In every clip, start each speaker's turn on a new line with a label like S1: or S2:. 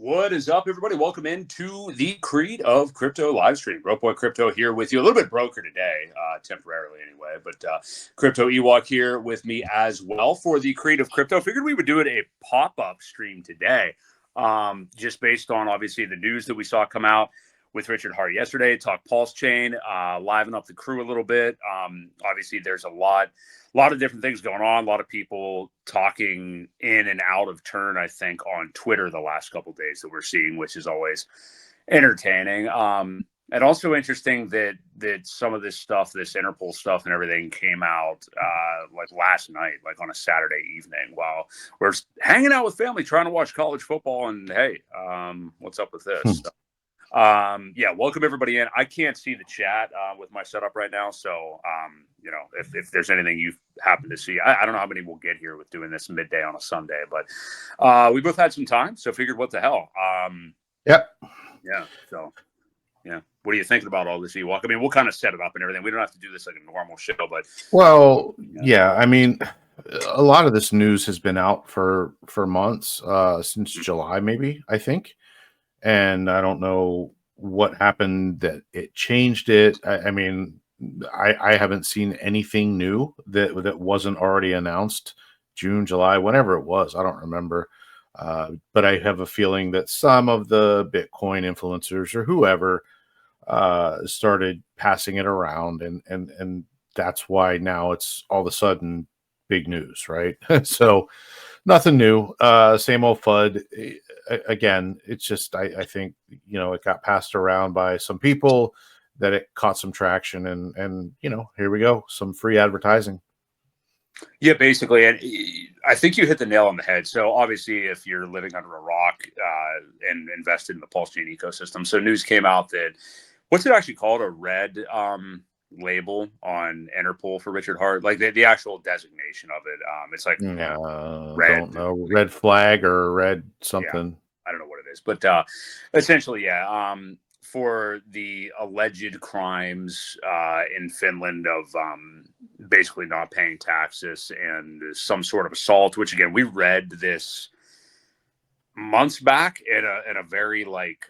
S1: What is up, everybody? Welcome into the Creed of Crypto live stream. Broke Boy Crypto here with you. A little bit broker today, temporarily anyway, but Crypto Ewok here with me as well for the Creed of Crypto. Figured we would do it a pop-up stream today, just based on obviously the news that we saw come out with Richard Hart yesterday. Talk PulseChain, liven up the crew a little bit. Obviously, there's a lot of different things going on. A lot of people talking in and out of turn, I think, on Twitter the last couple of days that we're seeing, which is always entertaining. And also interesting that some of this stuff, this Interpol stuff and everything came out like last night, like on a Saturday evening while we're hanging out with family, trying to watch college football. And hey, what's up with this? Yeah, welcome everybody in. I can't see the chat with my setup right now, so you know, if there's anything you happen to see, I don't know how many we'll get here with doing this midday on a Sunday, but we both had some time, so figured what the hell.
S2: Yep.
S1: Yeah. So yeah, what are you thinking about all this, Ewok? I mean, we'll kind of set it up and everything. We don't have to do this like a normal show, but
S2: yeah. I mean, a lot of this news has been out for months, since July, maybe, I think. And I don't know what happened that it changed it. I mean, I haven't seen anything new that wasn't already announced June, July, whenever it was. I don't remember. But I have a feeling that some of the Bitcoin influencers or whoever started passing it around, and that's why now it's all of a sudden big news, right? So nothing new, same old FUD. Again, it's just I think, you know, it got passed around by some people, that it caught some traction, and you know, here we go, some free advertising.
S1: Yeah, basically, and I think you hit the nail on the head. So obviously, if you're living under a rock and invested in the PulseChain ecosystem, so news came out that what's it actually called, a red label on Interpol for Richard Hart, like the actual designation of it. It's like red,
S2: don't know, red flag or red something.
S1: Yeah, I don't know what it is, but essentially, yeah. For the alleged crimes in Finland of basically not paying taxes and some sort of assault, which again, we read this months back in a very like,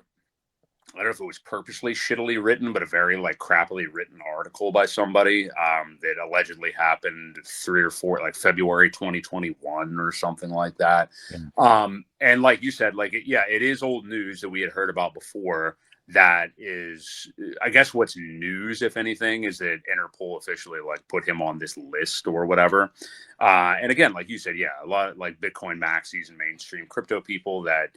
S1: I don't know if it was purposely shittily written, but a very like crappily written article by somebody that allegedly happened 3 or 4, like February 2021 or something like that. Yeah. And like you said, like, yeah, it is old news that we had heard about before. That is, I guess what's news, if anything, is that Interpol officially like put him on this list or whatever. And again, like you said, yeah, a lot of like Bitcoin maxis and mainstream crypto people that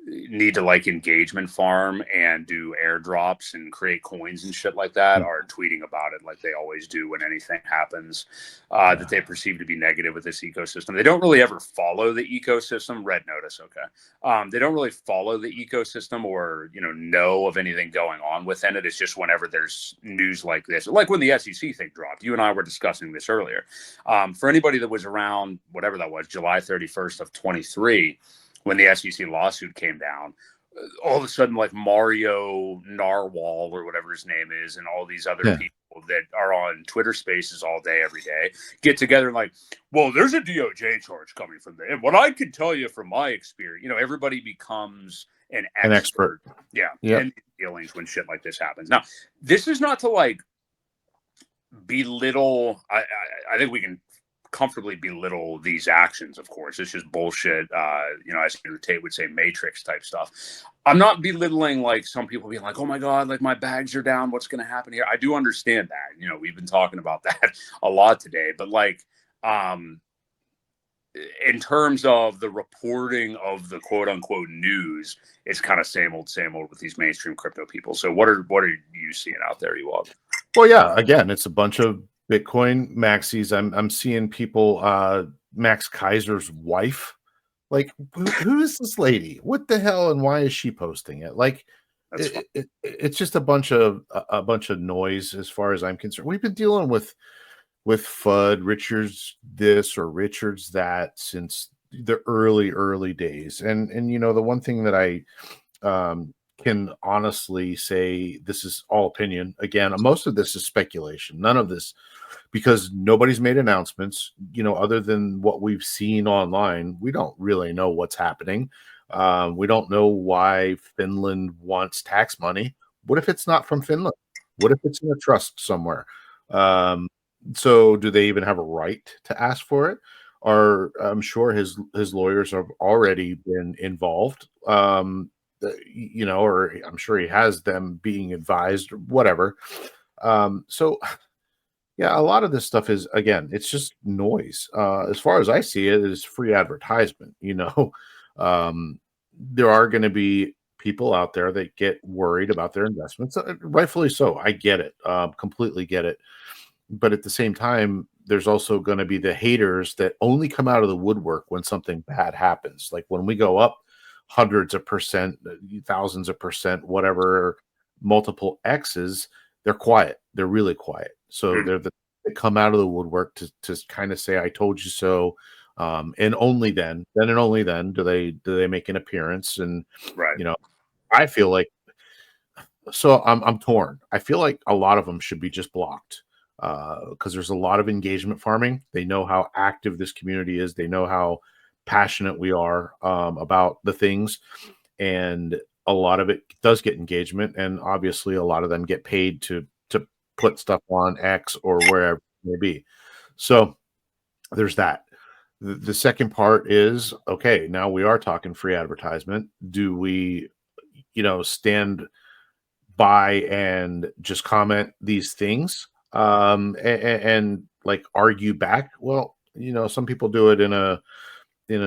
S1: need to like engagement farm and do airdrops and create coins and shit like that are tweeting about it like they always do when anything happens that they perceive to be negative with this ecosystem. They don't really ever follow the ecosystem. Red notice, okay. They don't really follow the ecosystem or, you know of anything going on within it. It's just whenever there's news like this, like when the SEC thing dropped. You and I were discussing this earlier. For anybody that was around, whatever that was, July 31st of 23, when the SEC lawsuit came down, all of a sudden, like Mario Narwhal or whatever his name is, and all these other people that are on Twitter Spaces all day, every day, get together and like, well, there's a DOJ charge coming from there. And what I can tell you from my experience, you know, everybody becomes an expert. Yeah. Yep. And dealings when shit like this happens. Now, this is not to like belittle. I think we can comfortably belittle these actions. Of course, it's just bullshit. You know, as Tate would say, Matrix type stuff. I'm not belittling like some people being like, oh my God, like my bags are down, what's going to happen here? I do understand that. You know, we've been talking about that a lot today, but like in terms of the reporting of the quote unquote news, it's kind of same old with these mainstream crypto people. So what are you seeing out there, Ewok?
S2: Well, yeah, again, it's a bunch of Bitcoin maxis. I'm seeing people, Max Kaiser's wife. Like, who is this lady? What the hell? And why is she posting it? Like, it's just a bunch of noise as far as I'm concerned. We've been dealing with FUD, Richards this or Richards that since the early days. And you know, the one thing that I can honestly say, this is all opinion. Again, most of this is speculation. None of this, because nobody's made announcements, you know, other than what we've seen online. We don't really know what's happening. We don't know why Finland wants tax money. What if it's not from Finland? What if it's in a trust somewhere? Um, so do they even have a right to ask for it? Or I'm sure his lawyers have already been involved. Or I'm sure he has them being advised, or whatever. So yeah, a lot of this stuff is, again, it's just noise. As far as I see it, is free advertisement. There are going to be people out there that get worried about their investments, rightfully so. I get it, completely get it. But at the same time, there's also going to be the haters that only come out of the woodwork when something bad happens. Like when we go up hundreds of percent, thousands of percent, whatever, multiple X's, they're quiet. They're really quiet. So they come out of the woodwork to kind of say, "I told you so," and only then and only then do they make an appearance. And
S1: Right.
S2: you know, I feel like, so I'm torn. I feel like a lot of them should be just blocked because there's a lot of engagement farming. They know how active this community is. They know how passionate we are about the things, and a lot of it does get engagement. And obviously, a lot of them get paid to put stuff on X or wherever it may be. So there's that. The second part is, okay, now we are talking free advertisement. Do we, stand by and just comment these things and like argue back? Well, some people do it in a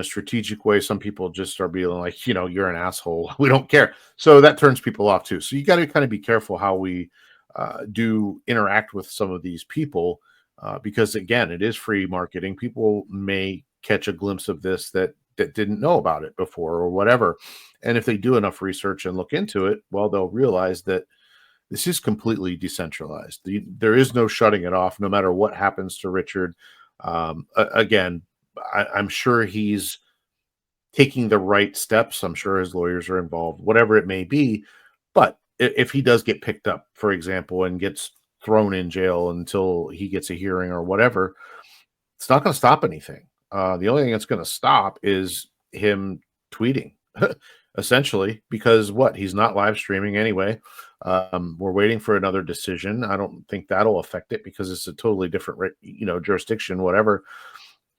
S2: strategic way. Some people just are being like, you're an asshole, we don't care. So that turns people off too. So you got to kind of be careful how we do interact with some of these people, because again, it is free marketing. People may catch a glimpse of this that didn't know about it before or whatever. And if they do enough research and look into it, well, they'll realize that this is completely decentralized. There is no shutting it off, no matter what happens to Richard. Again, I'm sure he's taking the right steps. I'm sure his lawyers are involved, whatever it may be. But if he does get picked up, for example, and gets thrown in jail until he gets a hearing or whatever, it's not going to stop anything. The only thing that's going to stop is him tweeting, essentially, because he's not live streaming anyway. We're waiting for another decision. I don't think that'll affect it because it's a totally different, jurisdiction, whatever.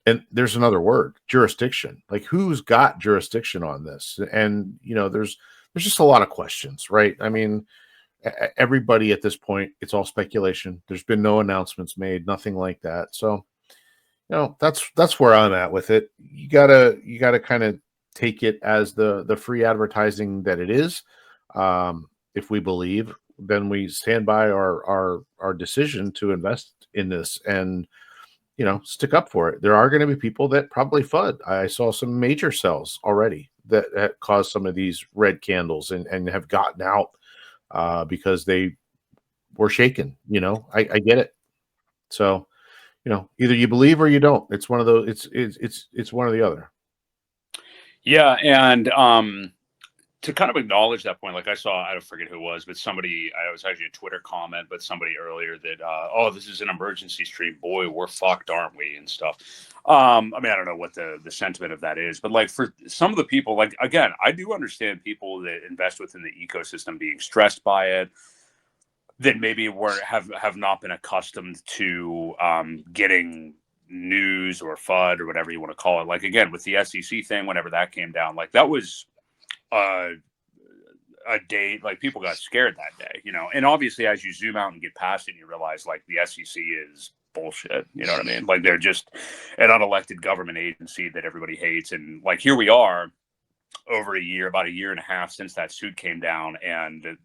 S2: And there's another word, jurisdiction. Like, who's got jurisdiction on this? And there's just a lot of questions, right? I mean, everybody at this point, it's all speculation. There's been no announcements made, nothing like that. So that's where I'm at with it. You gotta kind of take it as the free advertising that it is. If we believe, then we stand by our decision to invest in this and stick up for it. There are going to be people that probably FUD. I saw some major cells already that caused some of these red candles and have gotten out because they were shaken. I get it. So either you believe or you don't. It's one of those. It's one or the other.
S1: Yeah, and to kind of acknowledge that point, like I don't forget who it was, but somebody, I was actually a Twitter comment, but somebody earlier that, oh, this is an emergency stream. Boy, we're fucked, aren't we? And stuff. I mean, I don't know what the sentiment of that is, but like for some of the people, like, again, I do understand people that invest within the ecosystem being stressed by it, that maybe have not been accustomed to getting news or FUD or whatever you want to call it. Like, again, with the SEC thing, whenever that came down, like that was uh, a day, like people got scared that day, and obviously as you zoom out and get past it, you realize like the SEC is bullshit. You know what I mean? Like they're just an unelected government agency that everybody hates. And like, here we are about a year and a half since that suit came down, and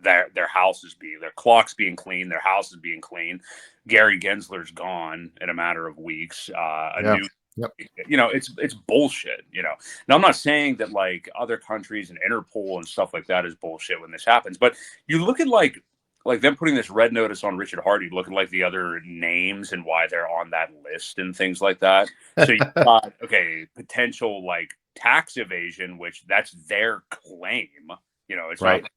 S1: their house is their clock's being cleaned, their house is being cleaned. Gary Gensler's gone in a matter of weeks.
S2: Yeah. Yep.
S1: It's bullshit. Now I'm not saying that like other countries and Interpol and stuff like that is bullshit when this happens, but you look at like them putting this red notice on Richard Hardy, look at like the other names and why they're on that list and things like that. So you got potential like tax evasion, which that's their claim. It's
S2: Right.
S1: not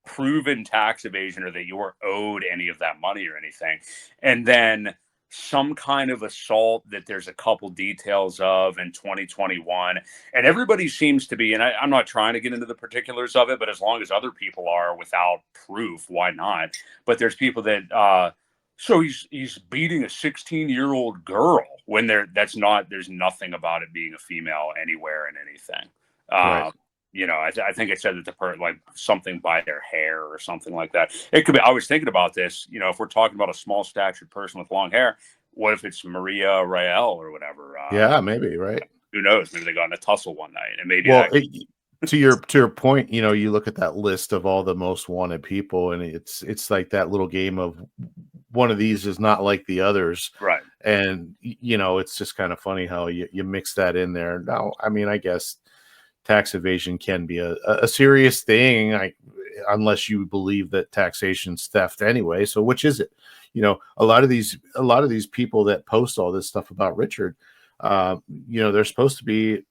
S1: proven tax evasion or that you're owed any of that money or anything. And then some kind of assault that there's a couple details of in 2021. And everybody seems to be, and I'm not trying to get into the particulars of it, but as long as other people are without proof, why not? But there's people that, so he's beating a 16-year-old girl when there's nothing about it being a female anywhere in anything.
S2: Right.
S1: I think it said that like something by their hair or something like that. It could be. I was thinking about this. If we're talking about a small statured person with long hair, what if it's Maria Rael or whatever?
S2: Yeah, maybe, right.
S1: Who knows? Maybe they got in a tussle one night, and maybe
S2: Well,
S1: that.
S2: to your point, you look at that list of all the most wanted people, and it's like that little game of one of these is not like the others,
S1: Right.
S2: and it's just kind of funny how you mix that in there. Now, I mean, I guess tax evasion can be a serious thing, unless you believe that taxation's theft anyway. So which is it? A lot of these people that post all this stuff about Richard, they're supposed to be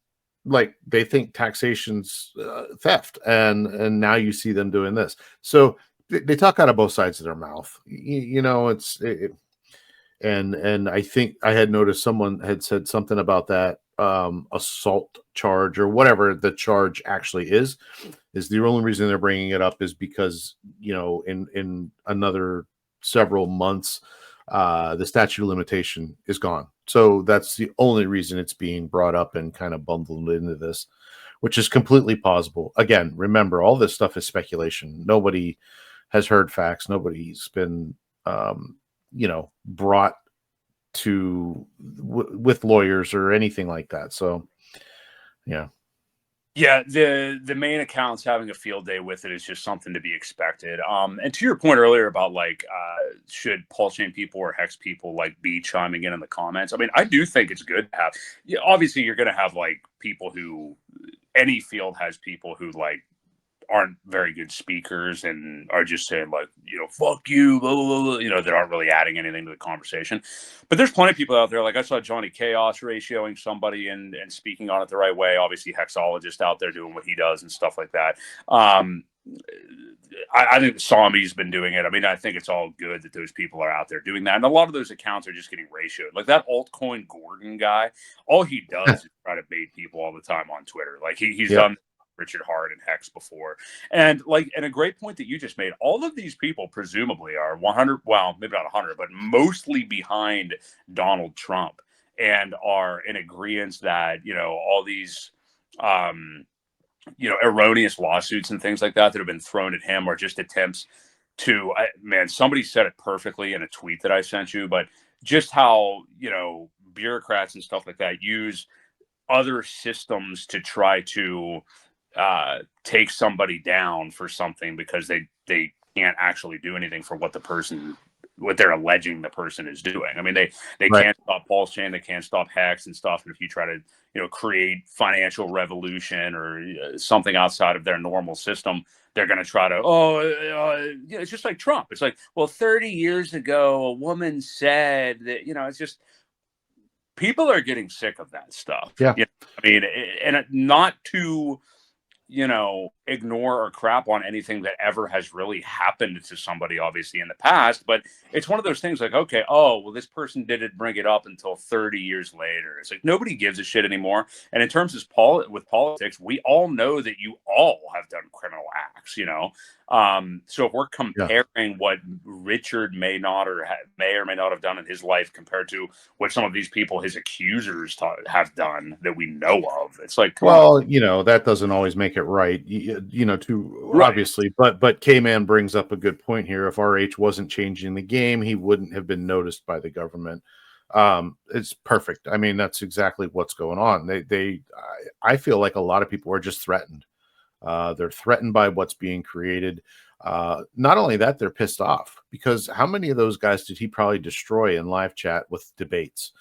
S2: like, they think taxation's theft, and now you see them doing this. So they talk out of both sides of their mouth. And I think I had noticed someone had said something about that assault charge, or whatever the charge actually is the only reason they're bringing it up is because in another several months the statute of limitation is gone. So that's the only reason it's being brought up and kind of bundled into this, which is completely plausible. Again, remember, all this stuff is speculation. Nobody has heard facts. Nobody's been brought to with lawyers or anything like that. So yeah.
S1: The main account's having a field day with it is just something to be expected. And to your point earlier about like, should PulseChain people or Hex people like be chiming in the comments? I mean, I do think it's good to have. Yeah, obviously, you're going to have like people who, any field has people who like aren't very good speakers and are just saying like, fuck you, blah, blah, blah, that aren't really adding anything to the conversation. But there's plenty of people out there. Like I saw Johnny Chaos ratioing somebody and speaking on it the right way. Obviously, Hexologist out there doing what he does and stuff like that. I think Sami's been doing it. I mean, I think it's all good that those people are out there doing that. And a lot of those accounts are just getting ratioed. Like that altcoin Gordon guy, all he does is try to bait people all the time on Twitter. Like he's done Richard Hart and Hex before. And a great point that you just made, all of these people presumably are 100, well, maybe not 100, but mostly behind Donald Trump and are in agreement that, all these, erroneous lawsuits and things like that have been thrown at him are just attempts to, somebody said it perfectly in a tweet that I sent you, but just how, bureaucrats and stuff like that use other systems to try to take somebody down for something because they can't actually do anything for what they're alleging the person is doing. I mean, they
S2: Right.
S1: can't stop PulseChain, they can't stop Hex and stuff. And if you try to, create financial revolution or something outside of their normal system, they're going to try to, it's just like Trump. It's like, well, 30 years ago, a woman said that, it's just, people are getting sick of that stuff.
S2: Yeah.
S1: I mean, and not to, ignore or crap on anything that ever has really happened to somebody, obviously, in the past. But it's one of those things like, okay, this person didn't bring it up until 30 years later. It's like nobody gives a shit anymore. And in terms of with politics, we all know that you all have done criminal acts, so if we're comparing what Richard may or may not have done in his life compared to what some of these people, his accusers, have done that we know of, it's like,
S2: well, that doesn't always make it right,
S1: Right.
S2: obviously. But K-Man brings up a good point here. If RH wasn't changing the game, he wouldn't have been noticed by the government. It's perfect. I mean, that's exactly what's going on. I feel like a lot of people are just threatened. They're threatened by what's being created. Not only that, they're pissed off because how many of those guys did he probably destroy in live chat with debates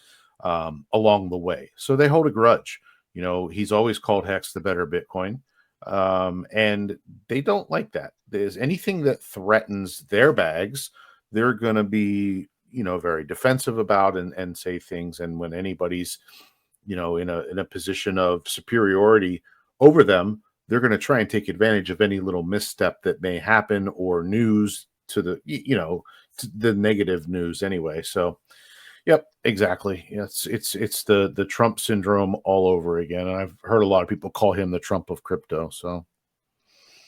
S2: along the way? So they hold a grudge. He's always called Hex the better Bitcoin. And they don't like that. There's anything that threatens their bags, they're going to be, very defensive about and say things. And when anybody's, in a position of superiority over them, they're going to try and take advantage of any little misstep that may happen or news to the, to the negative news anyway. So, Yep, exactly. It's the Trump syndrome all over again, and I've heard a lot of people call him the Trump of crypto. So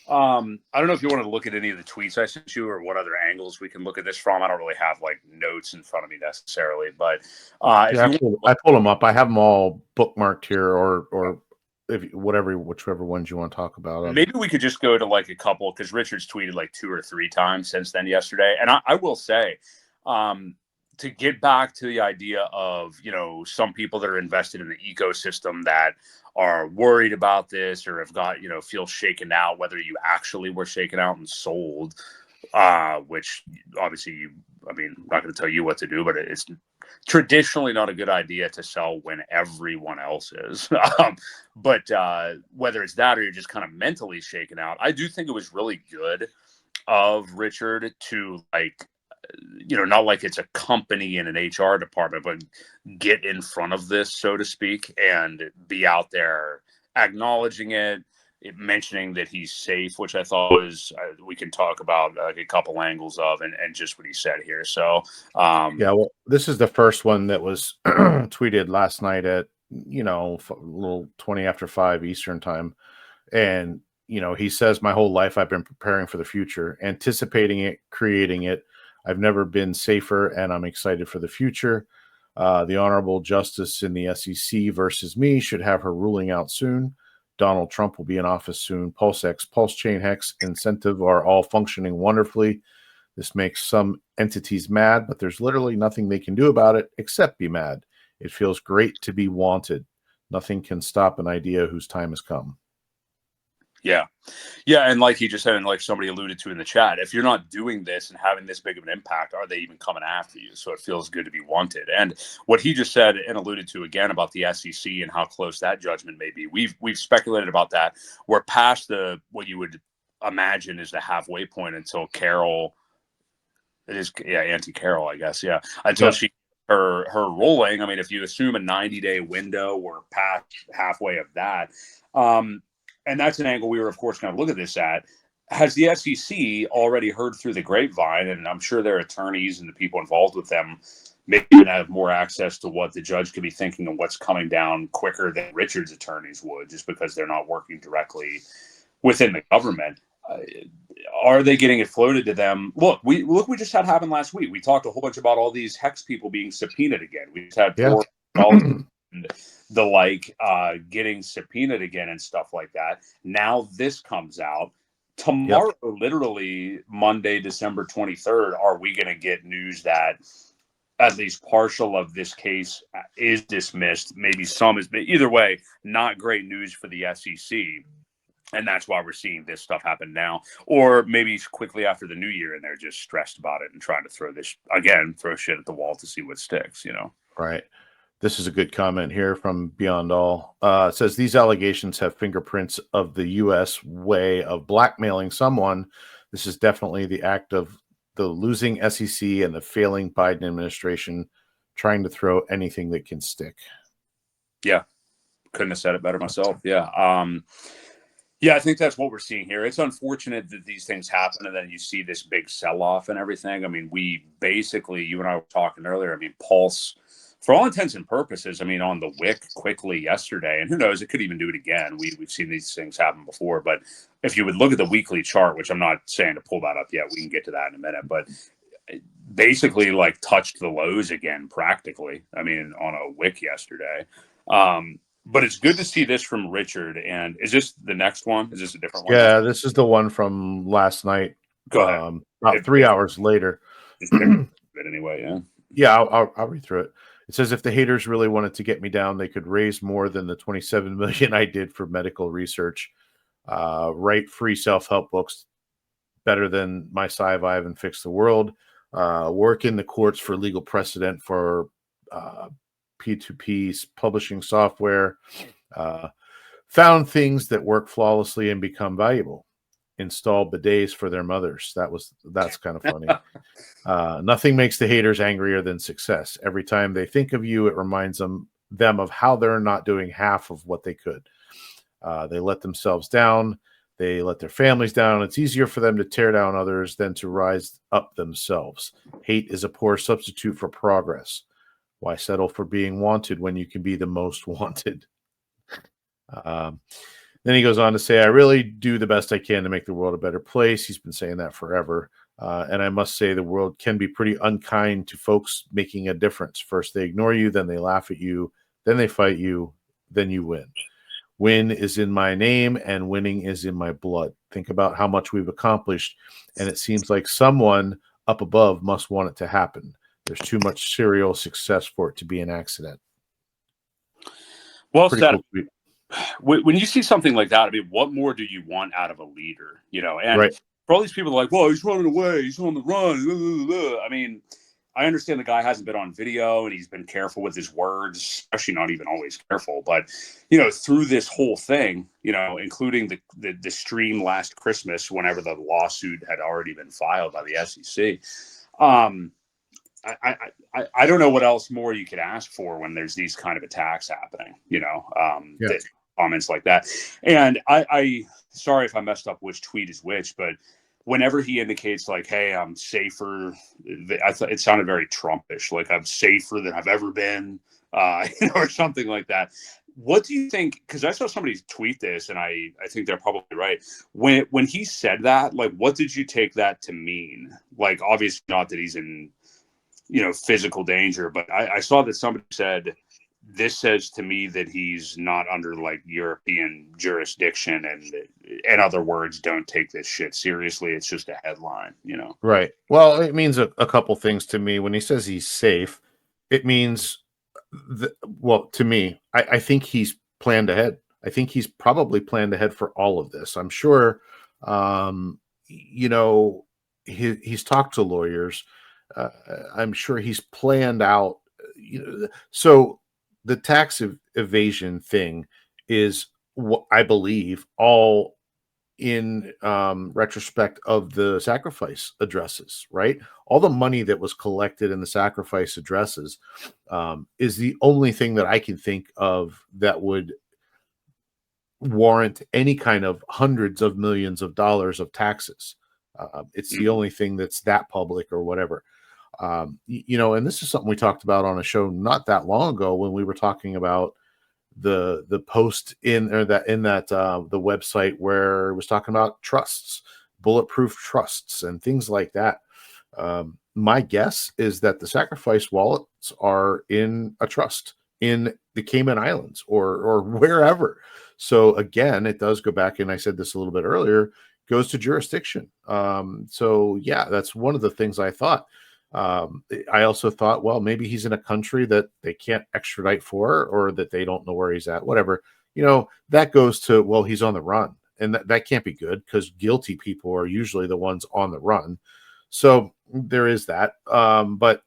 S1: I don't know if you want to look at any of the tweets I sent you or what other angles we can look at this from. I don't really have like notes in front of me necessarily, but if
S2: yeah,
S1: you want to
S2: I
S1: look,
S2: pulled them up. I have them all bookmarked here, or if whichever ones you want to talk about.
S1: maybe we could just go to like a couple because Richard's tweeted like 2 or 3 times since then yesterday. And I will say, um, to get back to the idea of, some people that are invested in the ecosystem that are worried about this or have got, feel shaken out, whether you actually were shaken out and sold, which obviously I'm not going to tell you what to do, but it's traditionally not a good idea to sell when everyone else is. But whether it's that or you're just kind of mentally shaken out, I do think it was really good of Richard to not like it's a company and an HR department, but get in front of this, so to speak, and be out there acknowledging it, mentioning that he's safe, which I thought was, we can talk about like a couple angles of, and just what he said here. So,
S2: Yeah, well, this is the first one that was tweeted last night at a little 20 after 5 Eastern time, and he says, "My whole life I've been preparing for the future, anticipating it, creating it. I've never been safer, and I'm excited for the future. The Honorable Justice in the SEC versus me should have her ruling out soon. Donald Trump will be in office soon. PulseX, PulseChain, Hex, Incentive are all functioning wonderfully. This makes some entities mad, but there's literally nothing they can do about it except be mad. It feels great to be wanted. Nothing can stop an idea whose time has come."
S1: yeah. Yeah, and like he just said, and like somebody alluded to in the chat, if you're not doing this and having this big of an impact, are they even coming after you? So it feels good to be wanted. And what he just said and alluded to again about the SEC and how close that judgment may be, we've speculated about that. We're past the what you would imagine is the halfway point until Carol. It is, yeah, Auntie Carol, I guess, yeah. Until
S2: Yep.
S1: she her ruling. I mean, if you assume a 90-day window, we're past halfway of that. And that's an angle we were, of course, going to look at this at. Has the SEC already heard through the grapevine, and I'm sure their attorneys and the people involved with them maybe even have more access to what the judge could be thinking and what's coming down quicker than Richard's attorneys would, just because they're not working directly within the government. Are they getting it floated to them? We just had happen last week. We talked a whole bunch about all these hex people being subpoenaed again. We just had
S2: Yeah.
S1: and the like getting subpoenaed again and stuff like that. Now this comes out tomorrow, literally Monday, December 23rd. Are we going to get news that at least partial of this case is dismissed? Maybe some is, but either way, not great news for the SEC. And that's why we're seeing this stuff happen now, or maybe quickly after the new year, and they're just stressed about it and trying to throw shit at the wall to see what sticks.
S2: Right. This is a good comment here from Beyond All. It says these allegations have fingerprints of the U.S. way of blackmailing someone. This is definitely the act of the losing SEC and the failing Biden administration trying to throw anything that can stick.
S1: Yeah, couldn't have said it better myself. Yeah. Yeah, I think that's what we're seeing here. It's unfortunate that these things happen and then you see this big sell-off and everything. I mean, you and I were talking earlier, Pulse, for all intents and purposes, on the wick quickly yesterday, and who knows, it could even do it again. We've seen these things happen before, but if you would look at the weekly chart, which I'm not saying to pull that up yet, we can get to that in a minute, but basically like touched the lows again practically, on a wick yesterday. But it's good to see this from Richard. And is this the next one? Is this a different one?
S2: Yeah, this is the one from last night.
S1: Go ahead.
S2: About 3 hours later.
S1: But anyway, yeah.
S2: Yeah, I'll read through it. It says, if the haters really wanted to get me down, they could raise more than the 27 million I did for medical research. Write free self-help books better than my Sci-Vive and Fix the World. Work in the courts for legal precedent for P2P publishing software. Found things that work flawlessly and become valuable. Install bidets for their mothers. That's kind of funny. Nothing makes the haters angrier than success. Every time they think of you, it reminds them of how they're not doing half of what they could. They let themselves down. They let their families down. It's easier for them to tear down others than to rise up themselves. Hate is a poor substitute for progress. Why settle for being wanted when you can be the most wanted? Um, then he goes on to say, I really do the best I can to make the world a better place. He's been saying that forever. And I must say, the world can be pretty unkind to folks making a difference. First, they ignore you, then they laugh at you, then they fight you, then you win. Win is in my name, and winning is in my blood. Think about how much we've accomplished, and it seems like someone up above must want it to happen. There's too much serial success for it to be an accident.
S1: Well
S2: Pretty
S1: said.
S2: cool tweet.
S1: When you see something like that, I mean, what more do you want out of a leader? You know, and
S2: Right.
S1: for all these people like, well, he's running away, he's on the run. I mean, I understand the guy hasn't been on video and he's been careful with his words, actually not even always careful, but you know, through this whole thing, you know, including the stream last Christmas, whenever the lawsuit had already been filed by the SEC. I don't know what else more you could ask for when there's these kind of attacks happening, you know,
S2: Yeah.
S1: comments like that. And I sorry if I messed up which tweet is which, but whenever he indicates like, hey, I'm safer, it sounded very Trumpish, like I'm safer than I've ever been, you know, or something like that. What do you think? Because I saw somebody tweet this, and I think they're probably right. When he said that, like, what did you take that to mean? Like, obviously not that he's in, you know, physical danger, but I saw that somebody said this says to me that he's not under like European jurisdiction, and in other words, don't take this shit seriously. It's just a headline, you know.
S2: Right. Well, it means a couple things to me. When he says he's safe, it means, well, to me, I think he's planned ahead. I think he's probably planned ahead for all of this. I'm sure, you know, he's talked to lawyers. I'm sure he's planned out, you know, so the tax evasion thing is what I believe all in retrospect of the sacrifice addresses, right? All the money that was collected in the sacrifice addresses is the only thing that I can think of that would warrant any kind of hundreds of millions of dollars of taxes. It's the only thing that's that public or whatever. You know, and this is something we talked about on a show not that long ago when we were talking about the post in or that in that the website where it was talking about trusts, bulletproof trusts, and things like that. My guess is that the sacrifice wallets are in a trust in the Cayman Islands or wherever. So again, it does go back, and I said this a little bit earlier, goes to jurisdiction. So yeah, that's one of the things I thought. I also thought, well, maybe he's in a country that they can't extradite for, or that they don't know where he's at, whatever. You know, that goes to, well, he's on the run. And that can't be good because guilty people are usually the ones on the run. So there is that. But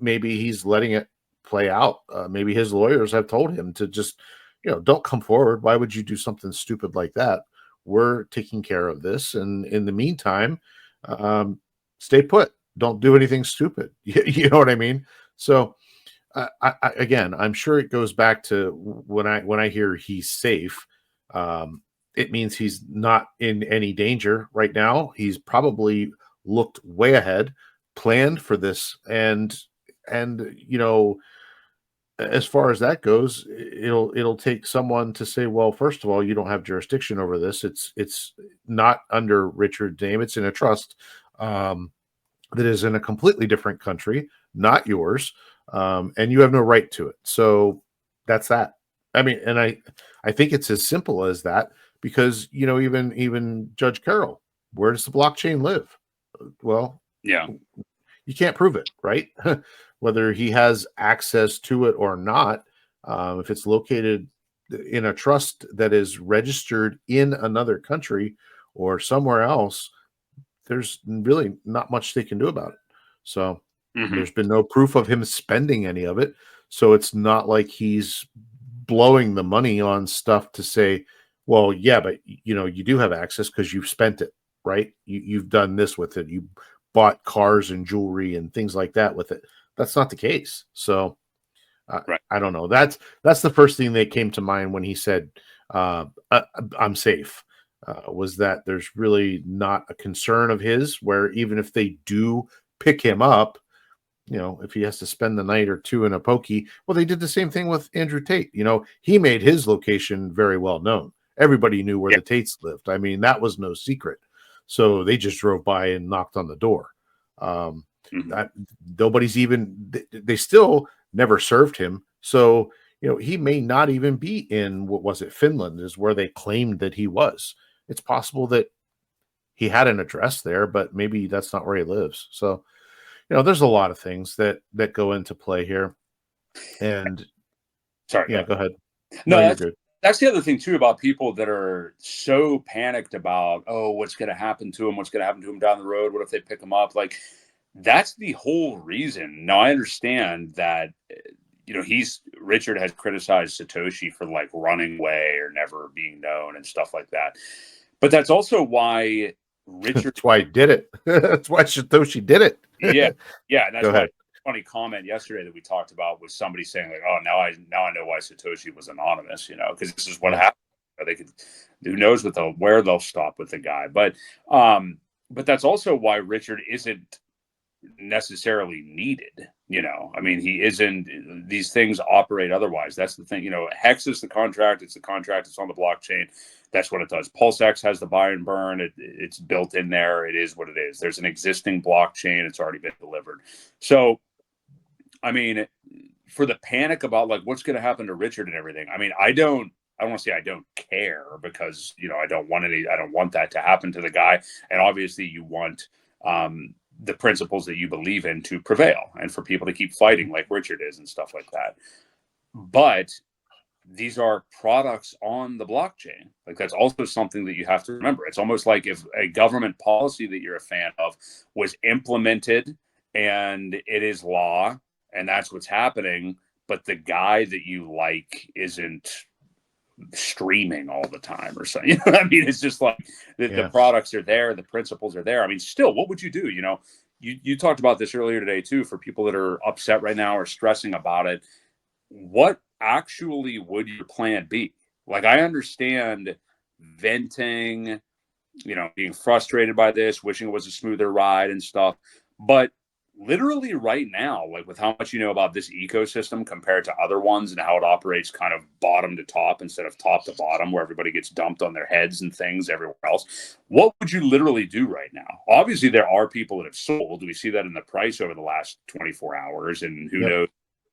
S2: maybe he's letting it play out. Maybe his lawyers have told him to just, you know, don't come forward. Why would you do something stupid like that? We're taking care of this. And in the meantime, stay put. Don't do anything stupid. You know what I mean? So again, I'm sure it goes back to when I hear he's safe. It means he's not in any danger right now. He's probably looked way ahead, planned for this, and you know, as far as that goes, it'll take someone to say, well, first of all, you don't have jurisdiction over this. It's not under Richard's name. It's in a trust. That is in a completely different country, not yours, and you have no right to it. So that's that. I mean, and I think it's as simple as that because, you know, even Judge Carroll, where does the blockchain live? Well,
S1: Yeah.
S2: you can't prove it, right? Whether he has access to it or not, if it's located in a trust that is registered in another country or somewhere else, there's really not much they can do about it. So there's been no proof of him spending any of it. So it's not like he's blowing the money on stuff to say, well, yeah, but you know, you do have access because you've spent it, right? You've done this with it. You bought cars and jewelry and things like that with it. That's not the case. So
S1: Right.
S2: I don't know. That's the first thing that came to mind when he said, I'm safe. Was that there's really not a concern of his where even if they do pick him up, if he has to spend the night or two in a pokey. Well, they did the same thing with Andrew Tate. He made his location very well known. Everybody knew where
S1: Yeah.
S2: the Tates lived. I mean, that was no secret. So they just drove by and knocked on the door. Nobody's even, they still never served him. So, he may not even be in, what was it, Finland is where they claimed that he was. It's possible that he had an address there, but maybe that's not where he lives. So, there's a lot of things that go into play here. And
S1: sorry,
S2: go ahead.
S1: No,
S2: you're good.
S1: That's the other thing too about people that are so panicked about, oh, what's going to happen to him? What's going to happen to him down the road? What if they pick him up? Like, that's the whole reason. Now, I understand that, Richard has criticized Satoshi for like running away or never being known and stuff like that. But that's also why Richard.
S2: That's why he did it. That's why Satoshi did it.
S1: Yeah. And that's
S2: Go
S1: why
S2: ahead.
S1: funny comment yesterday that we talked about was somebody saying like, oh, now I know why Satoshi was anonymous, because this is what happened. They could, who knows where they'll stop with the guy. But that's also why Richard isn't necessarily needed. I mean, he isn't. These things operate otherwise. That's the thing. Hex is the contract. It's the contract. It's on the blockchain. That's what it does. PulseX has the buy and burn. It's built in there. It is what it is. There's an existing blockchain. It's already been delivered. So, I mean, for the panic about like what's going to happen to Richard and everything. I mean, I don't want to say I don't care because I don't want that to happen to the guy. And obviously, you want the principles that you believe in to prevail and for people to keep fighting like Richard is and stuff like that. But these are products on the blockchain. Like that's also something that you have to remember. It's almost like if a government policy that you're a fan of was implemented and it is law and that's what's happening, but the guy that you like isn't streaming all the time or something. I mean, it's just like the products are there, the principles are there. I mean, still, what would you do? You talked about this earlier today too, for people that are upset right now or stressing about it. What actually would your plan be? Like, I understand venting, being frustrated by this, wishing it was a smoother ride and stuff, but literally right now, like with how much you know about this ecosystem compared to other ones and how it operates kind of bottom to top instead of top to bottom where everybody gets dumped on their heads and things everywhere else, what would you literally do right now? Obviously there are people that have sold. We see that in the price over the last 24 hours and who knows,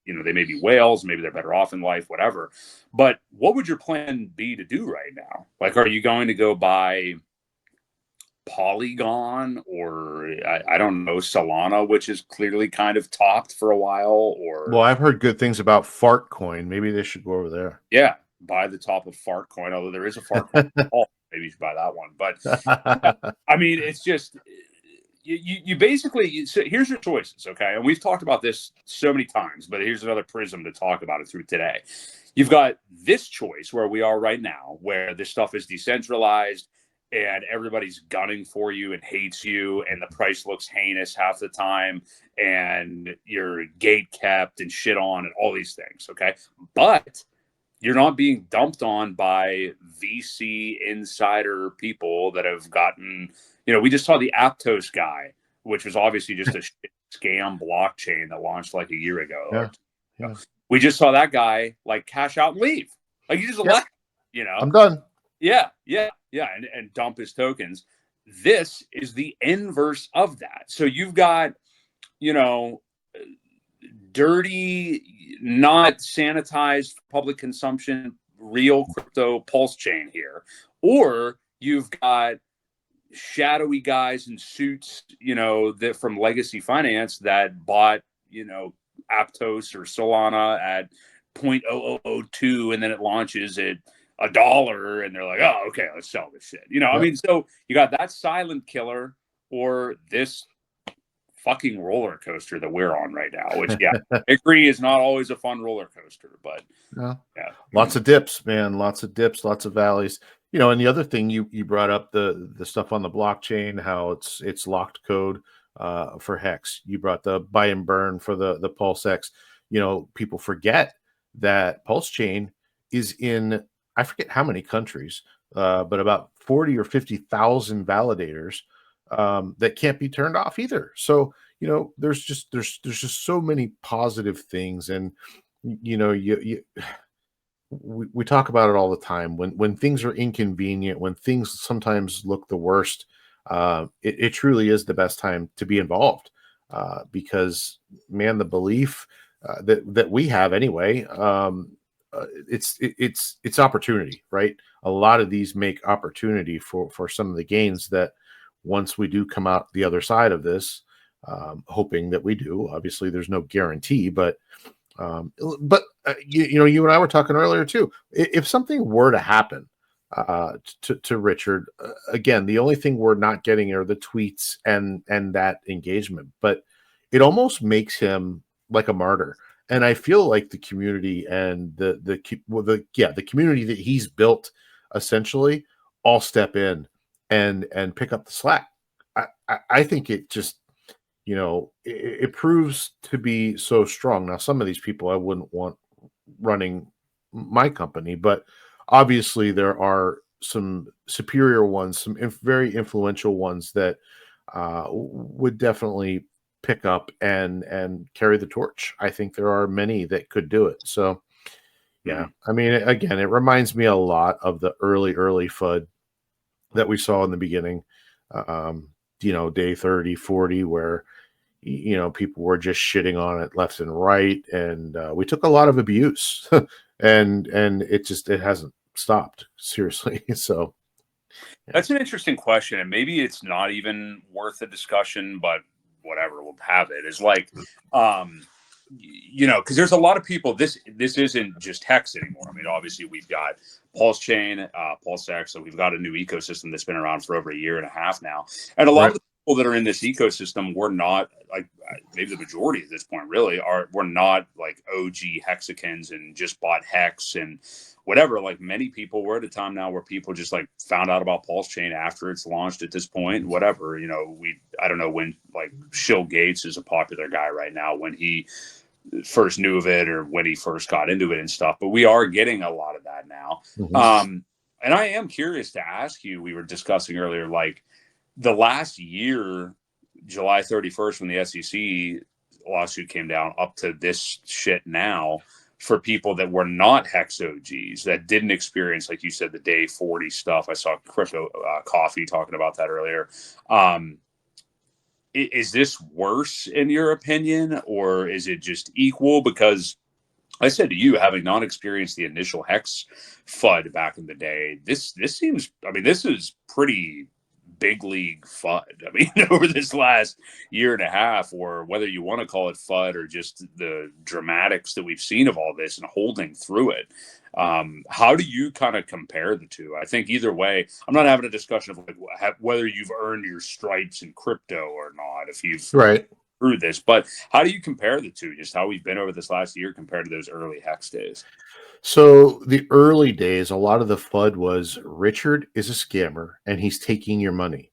S1: they may be whales, maybe they're better off in life, whatever. But what would your plan be to do right now? Like, are you going to go buy Polygon or I don't know, Solana, which is clearly kind of topped for a while? Or
S2: well, I've heard good things about Fart Coin. Maybe they should go over there.
S1: Yeah, buy the top of Fart Coin, although there is a Fart Coin. Maybe you should buy that one. But I mean, it's just you basically, so here's your choices, okay? And we've talked about this so many times, but here's another prism to talk about it through today. You've got this choice where we are right now, where this stuff is decentralized and everybody's gunning for you and hates you, and the price looks heinous half the time, and you're gate kept and shit on and all these things, okay? But you're not being dumped on by VC insider people that have gotten, we just saw the Aptos guy, which was obviously just a scam blockchain that launched like a year ago.
S2: Yeah.
S1: We just saw that guy like cash out and leave. Like he just left,
S2: I'm done.
S1: Yeah. And dump his tokens. This is the inverse of that. So you've got, dirty, not sanitized public consumption, real crypto PulseChain here. Or you've got shadowy guys in suits, that from legacy finance that bought, Aptos or Solana at 0.0002 and then it launches at $1 and they're like, oh, okay, let's sell this shit. I mean, so you got that silent killer or this fucking roller coaster that we're on right now, which I agree is not always a fun roller coaster, but
S2: lots of dips, man, lots of dips, lots of valleys. And the other thing you brought up the stuff on the blockchain, how it's locked code for Hex. You brought the buy and burn for the PulseX. People forget that PulseChain is in, I forget how many countries, but about 40 or 50,000 validators that can't be turned off either. So, there's just so many positive things. And we talk about it all the time. When things are inconvenient, when things sometimes look the worst, it truly is the best time to be involved, because, man, the belief that we have anyway, it's opportunity, right? A lot of these make opportunity for some of the gains that, once we do come out the other side of this, hoping that we do. Obviously, there's no guarantee, but you and I were talking earlier too. If something were to happen to Richard, again, the only thing we're not getting are the tweets and that engagement, but it almost makes him like a martyr. And I feel like the community and the community that he's built, essentially, all step in and pick up the slack. I think it just, it proves to be so strong. Now, some of these people I wouldn't want running my company, but obviously there are some superior ones, some very influential ones that would definitely pick up and carry the torch. I think there are many that could do it. So, yeah, I mean, again, it reminds me a lot of the early FUD that we saw in the beginning, day 30, 40, where, people were just shitting on it left and right. And we took a lot of abuse and it hasn't stopped, seriously. So
S1: that's an interesting question. And maybe it's not even worth a discussion, but whatever, we'll have it. Is like, because there's a lot of people, this isn't just Hex anymore. I mean, obviously we've got PulseChain, PulseX, so we've got a new ecosystem that's been around for over a year and a half now. And a lot of the people that are in this ecosystem were not, like, maybe the majority at this point really were not like OG Hexicans and just bought Hex and whatever. Like, many people were at a time now where people just like found out about PulseChain after it's launched at this point, whatever. I don't know when, like, Shill Gates is a popular guy right now, when he first knew of it or when he first got into it and stuff, but we are getting a lot of that now. And I am curious to ask you, we were discussing earlier, like, the last year, July 31st, when the SEC lawsuit came down, up to this shit now, for people that were not Hex OGs, that didn't experience, like you said, the day 40 stuff. I saw Crypto Coffee talking about that earlier. Is this worse in your opinion, or is it just equal? Because I said to you, having not experienced the initial Hex FUD back in the day, this seems, I mean, this is pretty big league FUD. I mean, over this last year and a half, or whether you want to call it FUD or just the dramatics that we've seen of all this and holding through it. How do you kind of compare the two? I think either way, I'm not having a discussion of like whether you've earned your stripes in crypto or not, if you've through this, but how do you compare the two? Just how we've been over this last year compared to those early Hex days.
S2: So the early days, a lot of the FUD was Richard is a scammer and he's taking your money.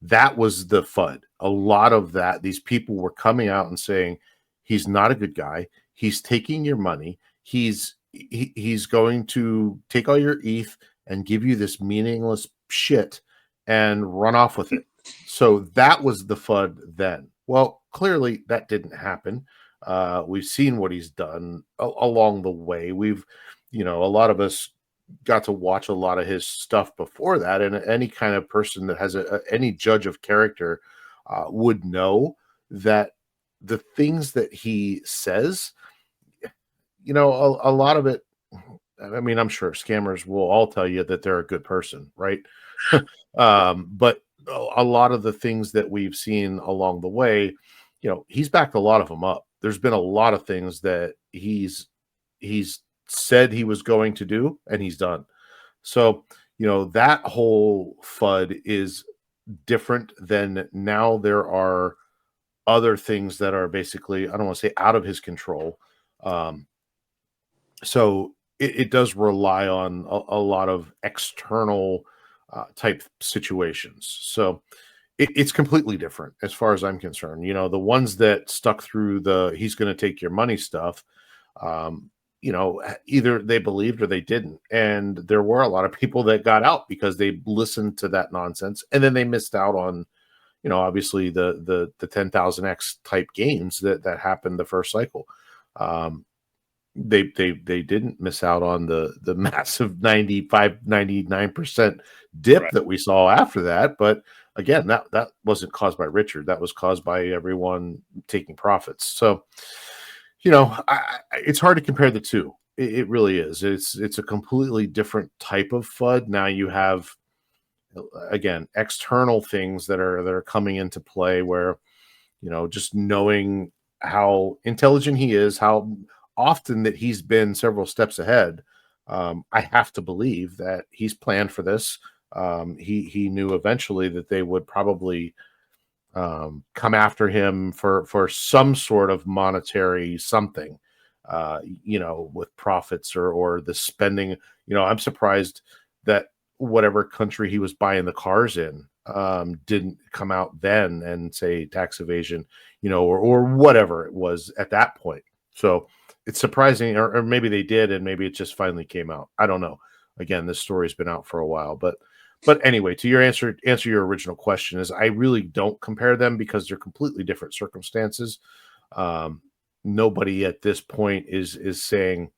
S2: That was the FUD. A lot of that, these people were coming out and saying, he's not a good guy. He's taking your money. He's going to take all your ETH and give you this meaningless shit and run off with it. So that was the FUD then. Well, clearly that didn't happen. We've seen what he's done along the way. We've, a lot of us got to watch a lot of his stuff before that. And any kind of person that has any judge of character would know that the things that he says, a lot of it, I mean, I'm sure scammers will all tell you that they're a good person, right? But a lot of the things that we've seen along the way, he's backed a lot of them up. There's been a lot of things that he's said he was going to do and he's done. So, that whole FUD is different than now. There are other things that are basically, I don't want to say out of his control. So it does rely on a lot of external type situations. So it's completely different as far as I'm concerned. The ones that stuck through he's going to take your money stuff, either they believed or they didn't. And there were a lot of people that got out because they listened to that nonsense and then they missed out on, obviously the 10,000x type gains that happened the first cycle. They didn't miss out on the massive 99% dip
S1: Right.
S2: that we saw after that. But again, that wasn't caused by Richard. That was caused by everyone taking profits. So, it's hard to compare the two. It really is. It's a completely different type of FUD. Now you have, again, external things that are coming into play where, just knowing how intelligent he is, how often that he's been several steps ahead. I have to believe that he's planned for this. He knew eventually that they would probably come after him for some sort of monetary something, with profits or the spending. I'm surprised that whatever country he was buying the cars in didn't come out then and say tax evasion, or whatever it was at that point. So it's surprising, or maybe they did, and maybe it just finally came out. I don't know. Again, this story's been out for a while, but anyway, to your answer your original question is I really don't compare them because they're completely different circumstances. Nobody at this point is saying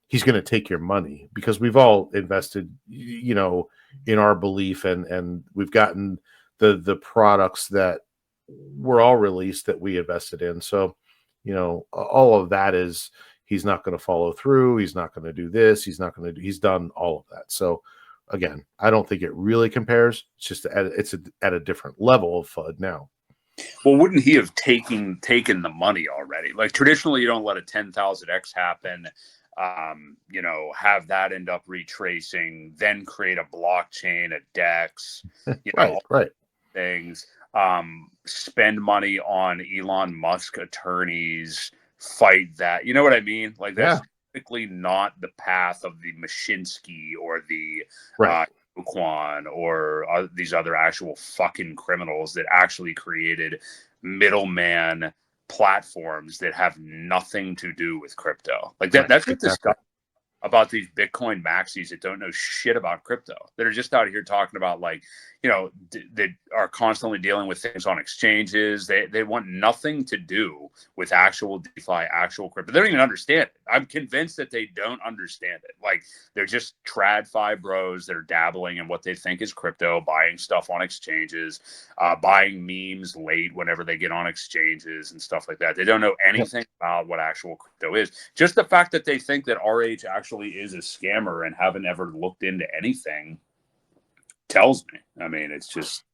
S2: he's going to take your money, because we've all invested, in our belief, and we've gotten the products that were all released that we invested in. So, all of that is, he's not going to follow through. He's not going to do this. He's done all of that. So again, I don't think it really compares. It's just at a different level of FUD now.
S1: Well, wouldn't he have taken the money already? Like, traditionally, you don't let a 10,000x happen. Have that end up retracing, then create a blockchain, a DEX,
S2: right.
S1: Things. Spend money on Elon Musk attorneys, fight that. You know what I mean? Like, that's typically not the path of the Mashinsky or the Kwan or these other actual fucking criminals that actually created middleman platforms that have nothing to do with crypto. Like that. That's what this stuff about these Bitcoin maxis that don't know shit about crypto, that are just out here talking about, like, that are constantly dealing with things on exchanges. They want nothing to do with actual DeFi, actual crypto. They don't even understand it. I'm convinced that they don't understand it. Like, they're just TradFi bros that are dabbling in what they think is crypto, buying stuff on exchanges, buying memes late whenever they get on exchanges and stuff like that. They don't know anything about what actual crypto is. Just the fact that they think that RH actually is a scammer and haven't ever looked into anything tells me. I mean, it's just,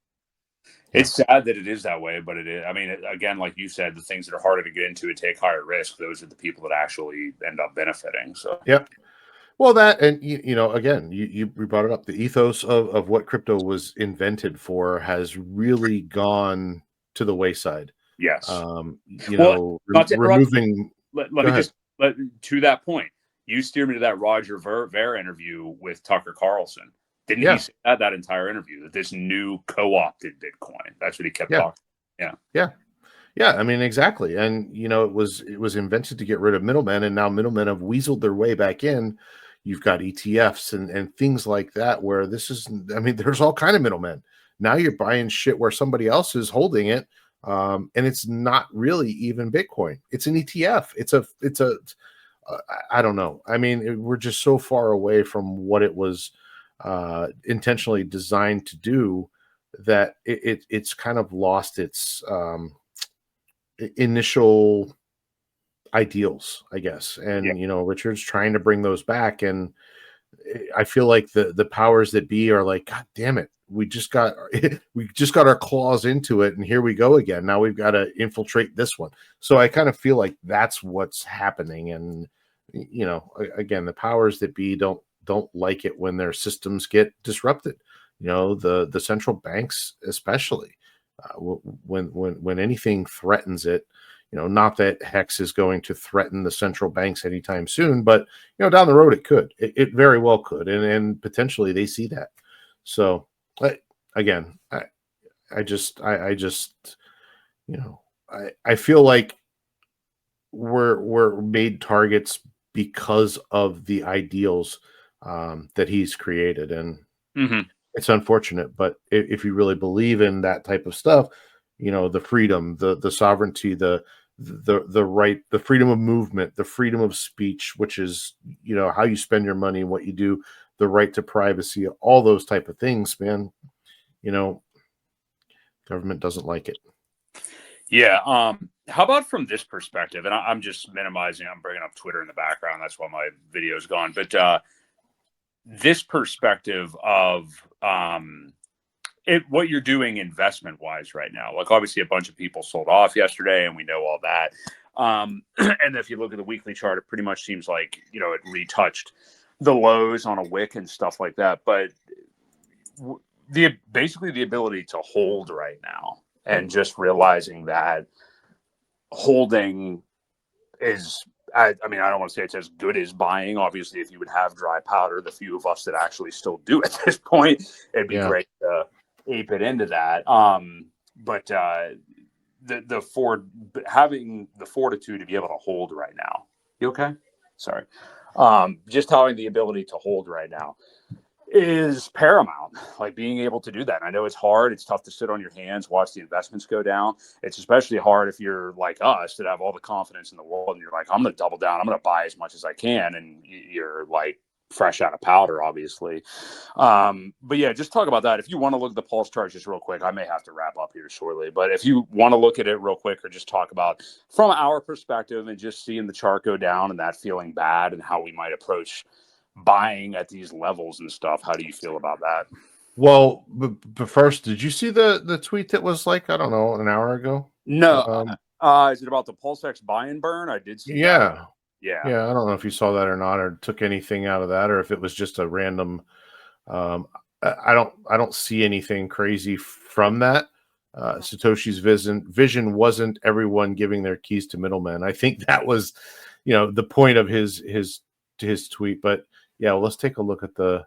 S1: it's sad that it is that way, but it is. I mean, again, like you said, the things that are harder to get into and take higher risk, those are the people that actually end up benefiting. So,
S2: well, that, and again, you brought it up. The ethos of what crypto was invented for has really gone to the wayside.
S1: Yes.
S2: Removing.
S1: Let me just to that point. You steered me to that Roger Ver interview with Tucker Carlson. Didn't he say that entire interview, that this new co-opted Bitcoin? That's what he kept talking.
S2: Yeah. I mean, exactly. And it was invented to get rid of middlemen, and now middlemen have weaseled their way back in. You've got ETFs and things like that, where there's all kind of middlemen. Now you're buying shit where somebody else is holding it, and it's not really even Bitcoin. It's an ETF. It's a I don't know. I mean, we're just so far away from what it was intentionally designed to do that it's kind of lost its initial ideals, I guess. And Richard's trying to bring those back, and I feel like the powers that be are like, God damn it, we just got our claws into it, and here we go again. Now we've got to infiltrate this one. So I kind of feel like that's what's happening. And again, the powers that be don't like it when their systems get disrupted. The central banks, especially when anything threatens it. Not that Hex is going to threaten the central banks anytime soon, but down the road it could. It very well could, and potentially they see that. So again, I feel like we're made targets because of the ideals that he's created, and it's unfortunate. But if you really believe in that type of stuff, the freedom, the sovereignty, the right, the freedom of movement, the freedom of speech, which is, how you spend your money and what you do, the right to privacy, all those type of things, man. Government doesn't like it.
S1: Yeah. How about from this perspective? And I'm just minimizing. I'm bringing up Twitter in the background. That's why my video's gone. But this perspective of what you're doing investment wise right now. Like obviously, a bunch of people sold off yesterday, and we know all that. And if you look at the weekly chart, it pretty much seems like it retouched the lows on a wick and stuff like that. But basically the ability to hold right now, and just realizing that holding is, I mean, I don't want to say it's as good as buying. Obviously, if you would have dry powder, the few of us that actually still do at this point, it'd be great to ape it into that. But having the fortitude to be able to hold right now. You okay? Sorry. Just having the ability to hold right now is paramount. Like being able to do that. And I know it's hard. It's tough to sit on your hands, watch the investments go down. It's especially hard if you're like us that have all the confidence in the world and you're like, I'm going to double down. I'm going to buy as much as I can. And you're like fresh out of powder, obviously. But yeah, just talk about that. If you want to look at the pulse chart just real quick, I may have to wrap up here shortly, but if you want to look at it real quick or just talk about from our perspective and just seeing the chart go down and that feeling bad and how we might approach buying at these levels and stuff. How do you feel about that?
S2: Well, but first, did you see the tweet that was like, I don't know, an hour ago?
S1: No. Is it about the PulseX buy and burn? I did see that. Yeah.
S2: I don't know if you saw that or not, or took anything out of that, or if it was just a random. I don't see anything crazy from that. Satoshi's vision wasn't everyone giving their keys to middlemen. I think that was, the point of his tweet. But yeah, well, let's take a look at the.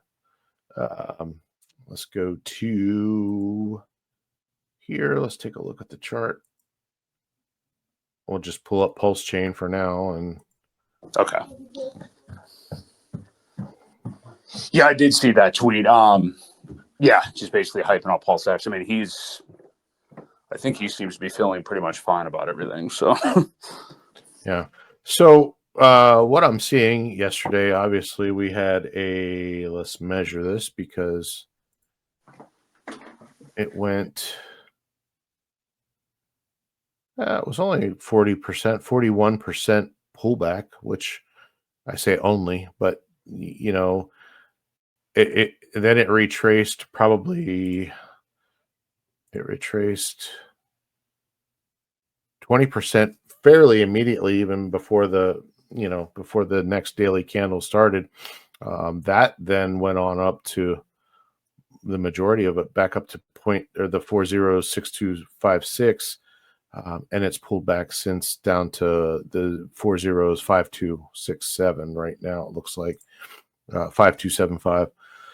S2: Let's go to here. Let's take a look at the chart. We'll just pull up PulseChain for now. And
S1: okay. Yeah, I did see that tweet. Yeah, just basically hyping up PulseX. I mean, I think he seems to be feeling pretty much fine about everything. So
S2: yeah. So what I'm seeing yesterday, obviously we had let's measure this because it went, it was only 40%, 41% pullback, which I say only, but then it retraced 20% fairly immediately, even before the next daily candle started. That then went on up to the majority of it back up to the 406256, and it's pulled back since down to the 405267 right now. It looks like 5275.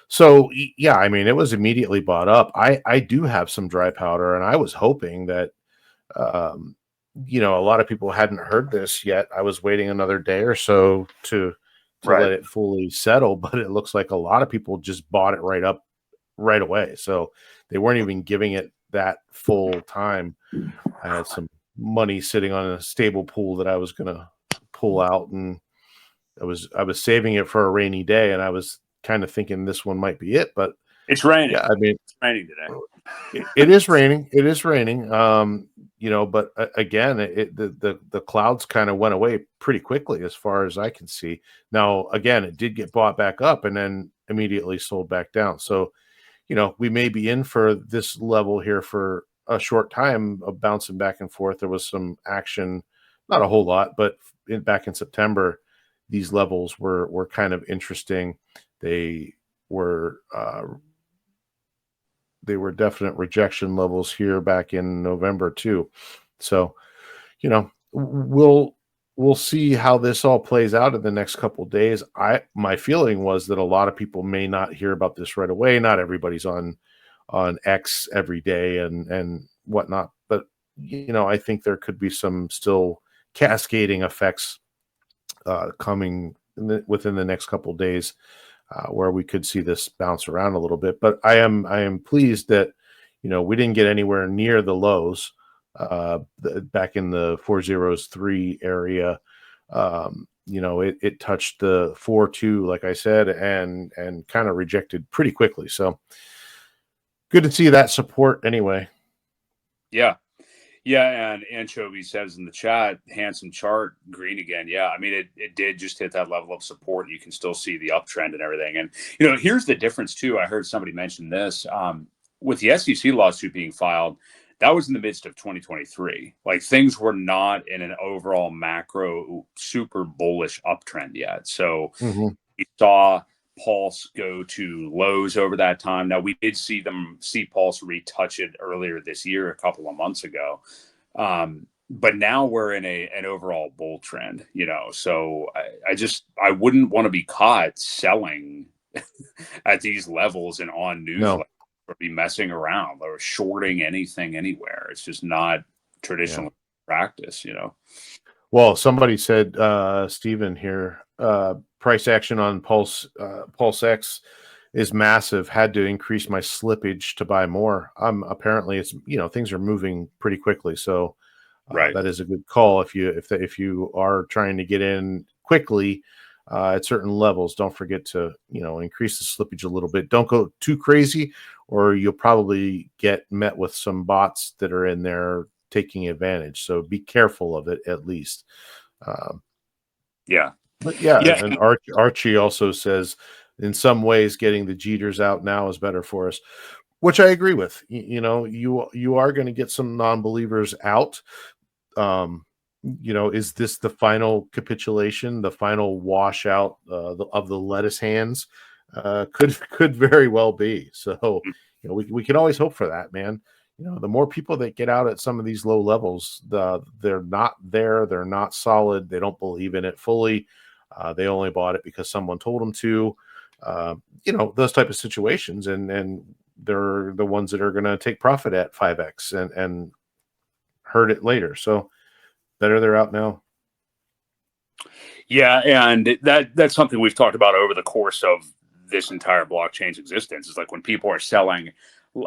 S2: So yeah, I mean, it was immediately bought up. I do have some dry powder, and I was hoping that a lot of people hadn't heard this yet. I was waiting another day or so to let it fully settle, but it looks like a lot of people just bought it right away. So they weren't even giving it that full time. I had some money sitting on a stable pool that I was going to pull out, and I was saving it for a rainy day, and I was kind of thinking this one might be it, but
S1: it's raining.
S2: Yeah, I mean,
S1: it's raining today.
S2: It is raining. It is raining. But again, the clouds kind of went away pretty quickly as far as I can see. Now, again, it did get bought back up and then immediately sold back down. So, we may be in for this level here for a short time of bouncing back and forth. There was some action, not a whole lot, but back in September, these levels were kind of interesting. They were definite rejection levels here back in November too. So, we'll see how this all plays out in the next couple of days. My feeling was that a lot of people may not hear about this right away. Not everybody's on X every day and whatnot, but I think there could be some still cascading effects coming within the next couple of days. Where we could see this bounce around a little bit, but I am pleased that we didn't get anywhere near the lows. back in the 403 area. It touched the 4.2, like I said, and kind of rejected pretty quickly. So good to see that support anyway.
S1: Yeah. Yeah, and Anchovy says in the chat, handsome chart, green again. Yeah, I mean, it did just hit that level of support. You can still see the uptrend and everything. And, here's the difference, too. I heard somebody mention this. With the SEC lawsuit being filed, that was in the midst of 2023. Like, things were not in an overall macro super bullish uptrend yet. So we saw Pulse go to lows over that time. Now, we did see Pulse retouch it earlier this year, a couple of months ago. But now we're in an overall bull trend, so I wouldn't want to be caught selling at these levels and on news
S2: No.
S1: or be messing around or shorting anything anywhere. It's just not traditional practice,
S2: Well, somebody said, Steven here, price action on Pulse X is massive. Had to increase my slippage to buy more. Apparently it's, things are moving pretty quickly. So
S1: right.
S2: That is a good call. If you are trying to get in quickly at certain levels, don't forget to, increase the slippage a little bit. Don't go too crazy, or you'll probably get met with some bots that are in there taking advantage. So be careful of it at least.
S1: Yeah.
S2: But and Archie also says, in some ways, getting the Jeters out now is better for us, which I agree with. You are going to get some non-believers out. Is this the final capitulation, the final washout of the lettuce hands? Could very well be. So, we can always hope for that, man. The more people that get out at some of these low levels, they're not there. They're not solid. They don't believe in it fully. They only bought it because someone told them to. Those type of situations, and they're the ones that are going to take profit at 5x and hurt it later. So better they're out now.
S1: Yeah, and that's something we've talked about over the course of this entire blockchain's existence. Is like when people are selling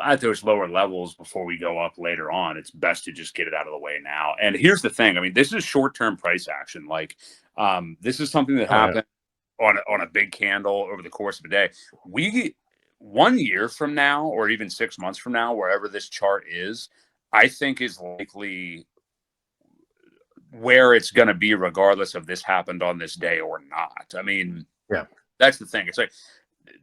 S1: at those lower levels before we go up later on, it's best to just get it out of the way now. And here's the thing. I mean, this is short-term price action. Like, this is something that happened on a big candle over the course of a day. 1 year from now, or even 6 months from now, wherever this chart is, I think is likely where it's going to be, regardless of this happened on this day or not. I mean, that's the thing. It's like,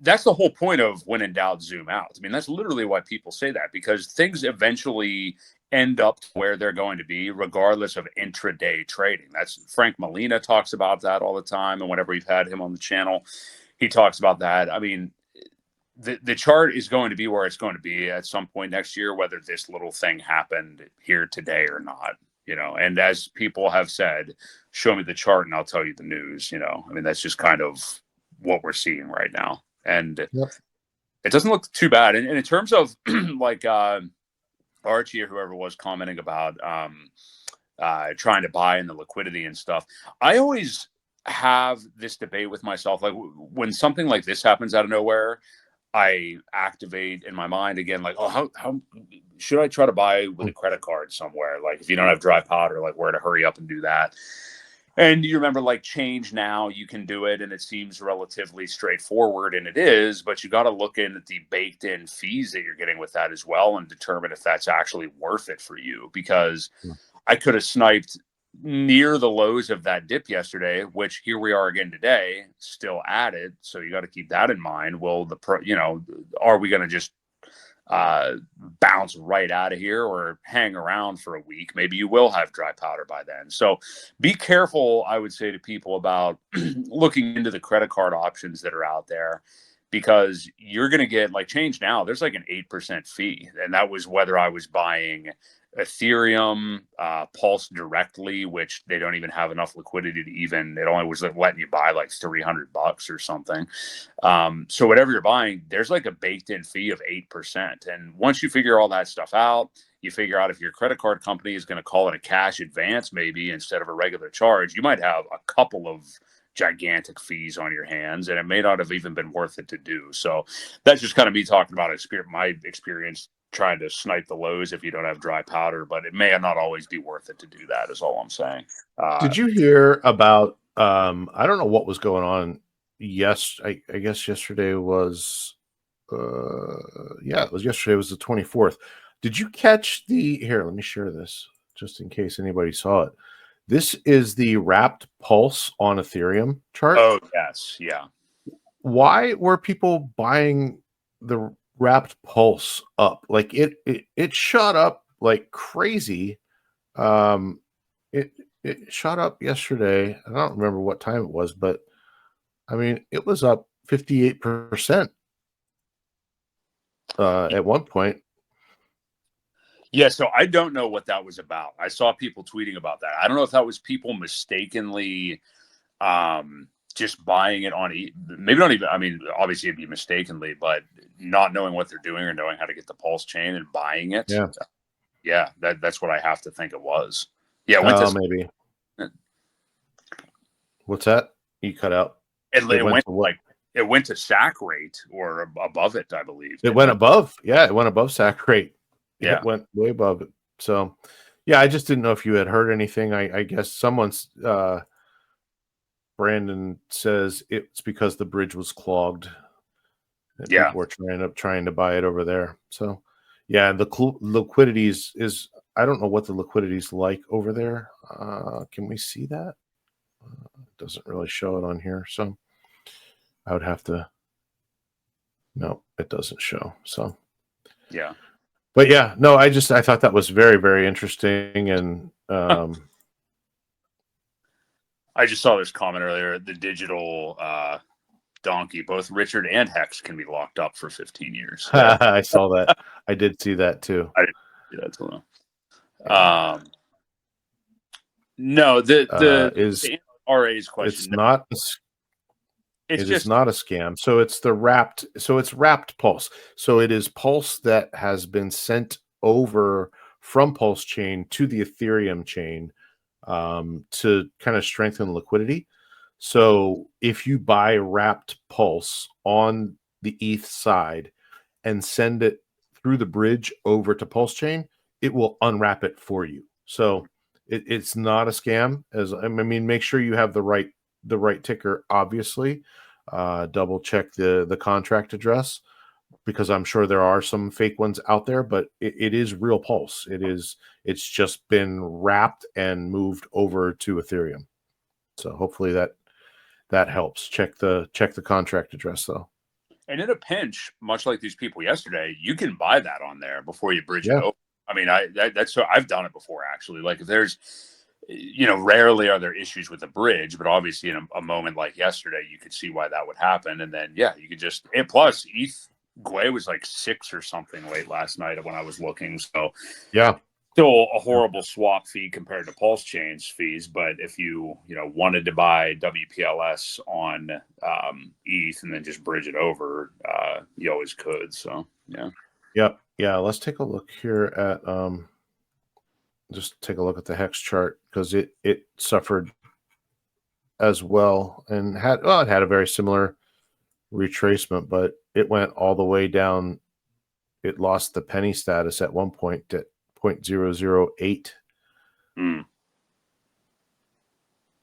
S1: that's the whole point of when in doubt, zoom out. I mean, that's literally why people say that, because things eventually end up where they're going to be, regardless of intraday trading. That's Frank Molina talks about that all the time. And whenever we've had him on the channel, he talks about that. I mean, the chart is going to be where it's going to be at some point next year, whether this little thing happened here today or not. And as people have said, show me the chart and I'll tell you the news. I mean, that's just kind of what we're seeing right now. And it doesn't look too bad. And in terms of like Archie or whoever was commenting about trying to buy in the liquidity and stuff, I always have this debate with myself. Like, when something like this happens out of nowhere, I activate in my mind again, like, oh, how should I try to buy with a credit card somewhere? Like, if you don't have dry powder, like, where to hurry up and do that. And you remember, like, Change Now, you can do it, and it seems relatively straightforward, and it is, but you got to look in at the baked in fees that you're getting with that as well and determine if that's actually worth it for you. Because I could have sniped near the lows of that dip yesterday, which here we are again today, still at it. So you got to keep that in mind. Will are we going to just bounce right out of here or hang around for a week? Maybe you will have dry powder by then. So be careful, I would say to people, about looking into the credit card options that are out there, because you're going to get, like, Change Now, there's like an 8% fee. And that was whether I was buying Ethereum, Pulse directly, which they don't even have enough liquidity to it only was letting you buy like $300 or something. So whatever you're buying, there's like a baked in fee of 8%. And once you figure all that stuff out, you figure out if your credit card company is going to call it a cash advance, maybe instead of a regular charge, you might have a couple of gigantic fees on your hands, and it may not have even been worth it to do. So that's just kind of me talking about my experience trying to snipe the lows if you don't have dry powder, but it may not always be worth it to do that, is all I'm saying.
S2: Did you hear about I don't know what was going on. Yes, I guess yesterday was yeah, it was yesterday was the 24th. Did you catch the here, let me share this just in case anybody saw it. This is the wrapped pulse on Ethereum chart.
S1: Oh, yes. Yeah.
S2: Why were people buying the wrapped pulse up? Like it shot up like crazy. Um it it shot up yesterday. I don't remember what time it was, but I mean it was up 58% at one point.
S1: Yeah, so I don't know what that was about. I saw people tweeting about that. I don't know if that was people mistakenly just buying it on maybe not even, I mean, obviously it'd be mistakenly, but not knowing what they're doing or knowing how to get the PulseChain and buying it.
S2: Yeah.
S1: Yeah, that's what I have to think it was. Yeah, it went to
S2: Maybe. What's that? You cut out.
S1: it went to like it went to sack rate or above it, I believe.
S2: It went above. Yeah, it went above sack rate.
S1: Yeah.
S2: It went way above it. So, yeah, I just didn't know if you had heard anything. I guess someone's Brandon says it's because the bridge was clogged. And
S1: yeah,
S2: people were trying to buy it over there. So, yeah, the liquidity is I don't know what the liquidity is like over there. Can we see that? It doesn't really show it on here, so I would have to. No, it doesn't show. So,
S1: yeah.
S2: But yeah, no, I thought that was very, very interesting. And
S1: I just saw this comment earlier. The digital donkey, both Richard and Hex can be locked up for 15 years.
S2: I saw that. I did see that too.
S1: I didn't see that too. No, the RA's question.
S2: It's not. It is not a scam. So it's wrapped pulse. So it is pulse that has been sent over from PulseChain to the Ethereum chain to kind of strengthen liquidity. So if you buy wrapped pulse on the ETH side and send it through the bridge over to PulseChain, it will unwrap it for you. So it's not a scam. I mean, make sure you have the right ticker, obviously. Double check the contract address, because I'm sure there are some fake ones out there, but it is real pulse. It's just been wrapped and moved over to Ethereum. So hopefully that helps. Check the contract address though.
S1: And in a pinch, much like these people yesterday, you can buy that on there before you bridge it
S2: Yeah.
S1: over. I mean, that's so I've done it before, actually. Like if there's, rarely are there issues with the bridge, but obviously in a moment like yesterday, you could see why that would happen. And then, yeah, you could and plus ETH Gwei was like 6 or something late last night when I was looking. So
S2: yeah,
S1: still a horrible swap fee compared to PulseChain's fees. But if you wanted to buy WPLS on ETH and then just bridge it over, you always could. So
S2: yeah. Let's take a look here at just take a look at the hex chart, because it suffered as well and it had a very similar retracement, but it went all the way down. It lost the penny status at one point at 0.008.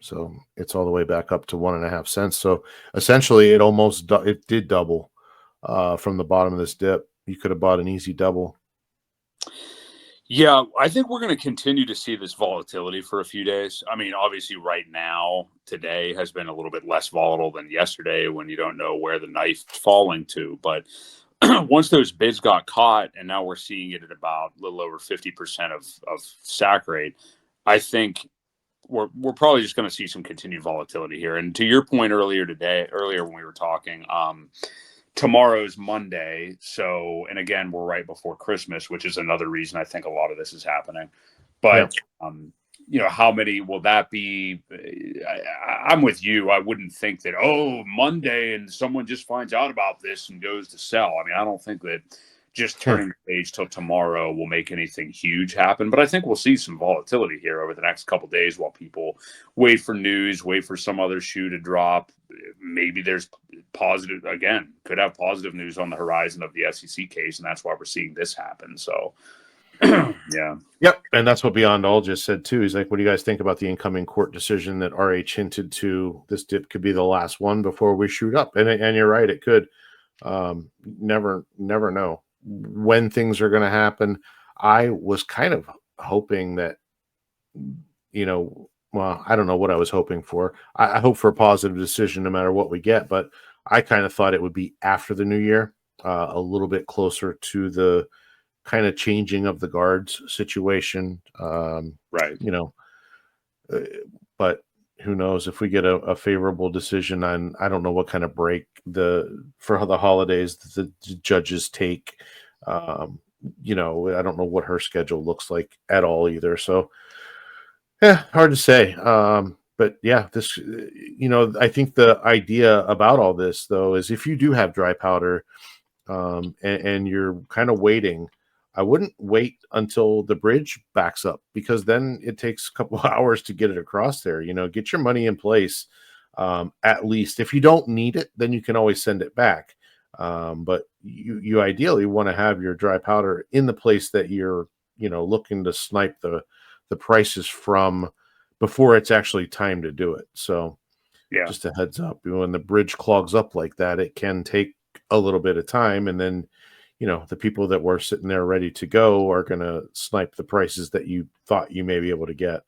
S2: So it's all the way back up to 1.5 cents. So essentially it did double from the bottom of this dip. You could have bought an easy double.
S1: Yeah, I think we're going to continue to see this volatility for a few days. I mean, obviously right now, today has been a little bit less volatile than yesterday when you don't know where the knife's falling to. But once those bids got caught, and now we're seeing it at about a little over 50% of sack rate, I think we're probably just going to see some continued volatility here. And to your point earlier when we were talking, tomorrow's Monday. So, and again, we're right before Christmas, which is another reason I think a lot of this is happening. But, how many will that be? I'm with you. I wouldn't think that, Monday and someone just finds out about this and goes to sell. I mean, I don't think that just turning the page till tomorrow will make anything huge happen. But I think we'll see some volatility here over the next couple of days while people wait for news, wait for some other shoe to drop. Maybe there's positive, again, could have positive news on the horizon of the SEC case, and that's why we're seeing this happen. So, yeah.
S2: Yep. And that's what Beyond All just said, too. He's like, what do you guys think about the incoming court decision that RH hinted to? This dip could be the last one before we shoot up. And you're right, it could. Never know when things are going to happen. I was kind of hoping that, well, I don't know what I was hoping for. I hope for a positive decision no matter what we get, but I kind of thought it would be after the new year, a little bit closer to the kind of changing of the guards situation.
S1: Right.
S2: But who knows if we get a favorable decision on, I don't know what kind of break for the holidays the judges take. I don't know what her schedule looks like at all either. So hard to say. But yeah, this, I think the idea about all this though, is if you do have dry powder, and you're kind of waiting, I wouldn't wait until the bridge backs up, because then it takes a couple of hours to get it across there. Get your money in place. At least if you don't need it, then you can always send it back. But you ideally want to have your dry powder in the place that you're, looking to snipe the prices from before it's actually time to do it. So
S1: yeah,
S2: just a heads up, when the bridge clogs up like that, it can take a little bit of time. And then, the people that were sitting there ready to go are going to snipe the prices that you thought you may be able to get.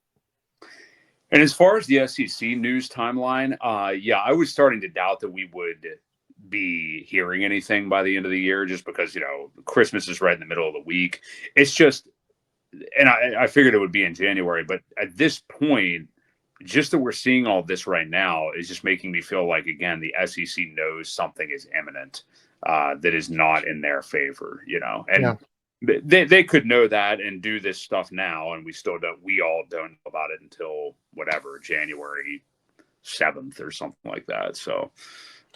S1: And as far as the SEC news timeline, I was starting to doubt that we would be hearing anything by the end of the year, just because, Christmas is right in the middle of the week. It's just, and I figured it would be in January, but at this point, just that we're seeing all this right now is just making me feel like, again, the SEC knows something is imminent that is not in their favor, and they could know that and do this stuff now, and we all don't know about it until whatever, January 7th or something like that. So,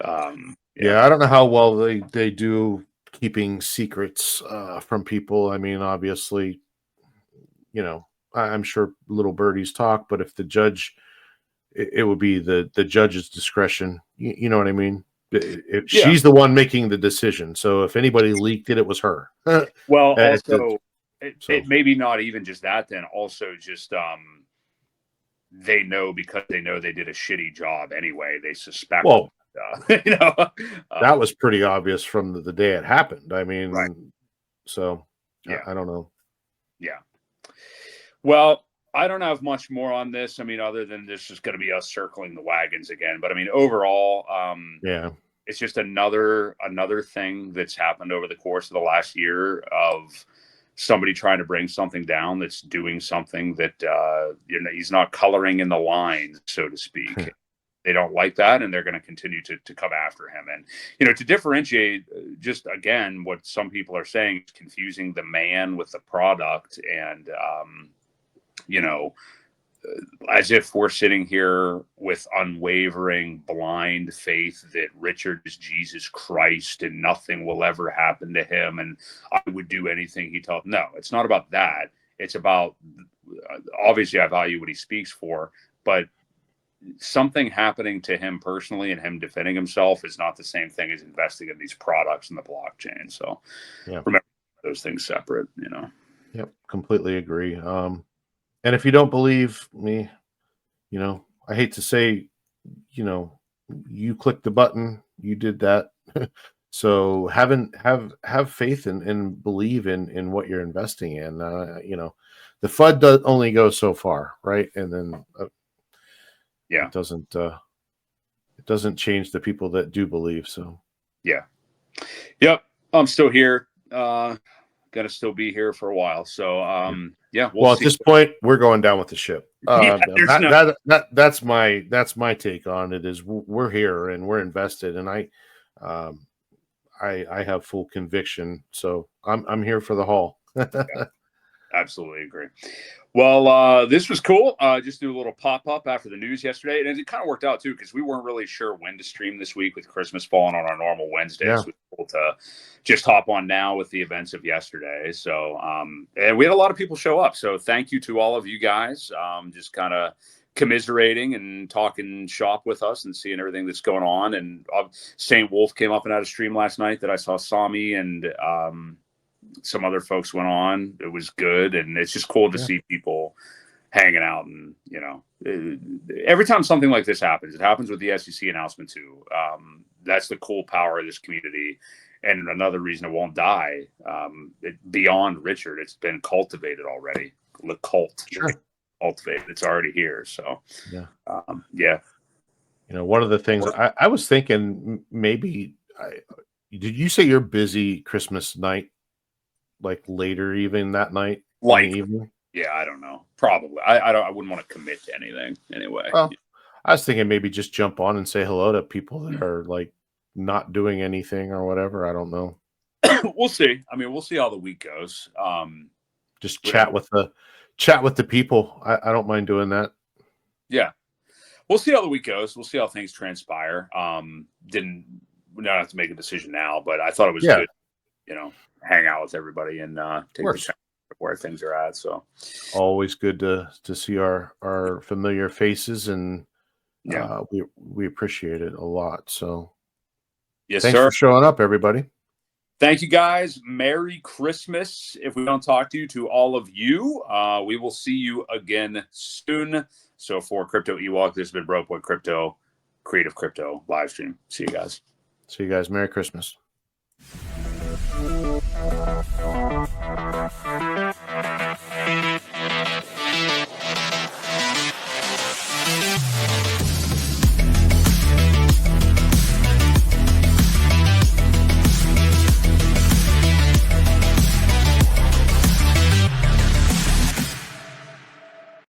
S2: I don't know how well they do keeping secrets from people. I mean, obviously, I'm sure little birdies talk, but if the judge, it would be the judge's discretion. You know what I mean? She's the one making the decision. So if anybody leaked it, it was her.
S1: Well, also, it maybe not even just that. Then also just they know, because they know they did a shitty job anyway. They suspect.
S2: Well,
S1: that
S2: was pretty obvious from the day it happened. I mean,
S1: right.
S2: So I don't know.
S1: Yeah. Well, I don't have much more on this. I mean, other than this is going to be us circling the wagons again. But I mean, overall, it's just another thing that's happened over the course of the last year of somebody trying to bring something down that's doing something that he's not coloring in the lines, so to speak. They don't like that, and they're going to continue to come after him. And to differentiate, just again, what some people are saying is confusing the man with the product, and as if we're sitting here with unwavering, blind faith that Richard is Jesus Christ and nothing will ever happen to him, and I would do anything he told. No, it's not about that. It's about, obviously I value what he speaks for, but something happening to him personally and him defending himself is not the same thing as investing in these products in the blockchain. So remember those things separate,
S2: Yep. Completely agree. And if you don't believe me, I hate to say, you clicked the button, you did that. So have faith and believe in what you're investing in. The FUD does only go so far, right? And then it doesn't change the people that do believe. So
S1: yep, I'm still here. Gonna still be here for a while. So
S2: well, at this point, we're going down with the ship. That's my take on it. Is we're here and we're invested, and I have full conviction. So I'm here for the haul.
S1: Absolutely agree. Well, this was cool. Just do a little pop-up after the news yesterday. And it kind of worked out, too, because we weren't really sure when to stream this week with Christmas falling on our normal Wednesdays. So it was cool to just hop on now with the events of yesterday. So, and we had a lot of people show up. So thank you to all of you guys. Just kind of commiserating and talking shop with us and seeing everything that's going on. And St. Wolf came up and had a stream last night that I saw Sami and some other folks went on. It was good. And it's just cool to see people hanging out. And, you know, every time something like this happens, it happens with the SEC announcement too. That's the cool power of this community. And another reason it won't die, beyond Richard, it's been cultivated already. The cult, cultivated. It's already here. So,
S2: yeah.
S1: You
S2: know, one of the things I was thinking, maybe, did you say you're busy Christmas night, like later even that night,
S1: like
S2: in the evening?
S1: Yeah, I don't know. Probably. I wouldn't want to commit to anything anyway.
S2: Well, I was thinking maybe just jump on and say hello to people that are like not doing anything or whatever. I don't know.
S1: We'll see. I mean, we'll see how the week goes.
S2: Just chat with the people. I don't mind doing that.
S1: Yeah. We'll see how the week goes. We'll see how things transpire. We don't have to make a decision now, but I thought it was good, you know, hang out with everybody and take the time where things are at. So
S2: always good to see our familiar faces, and we appreciate it a lot. So
S1: yes,
S2: thanks for showing up, everybody.
S1: Thank you, guys. Merry Christmas. If we don't talk to all of you, we will see you again soon. So for Crypto Ewok, this has been Broke Boy Crypto, Creative Crypto live stream. See you guys.
S2: See you guys. Merry Christmas.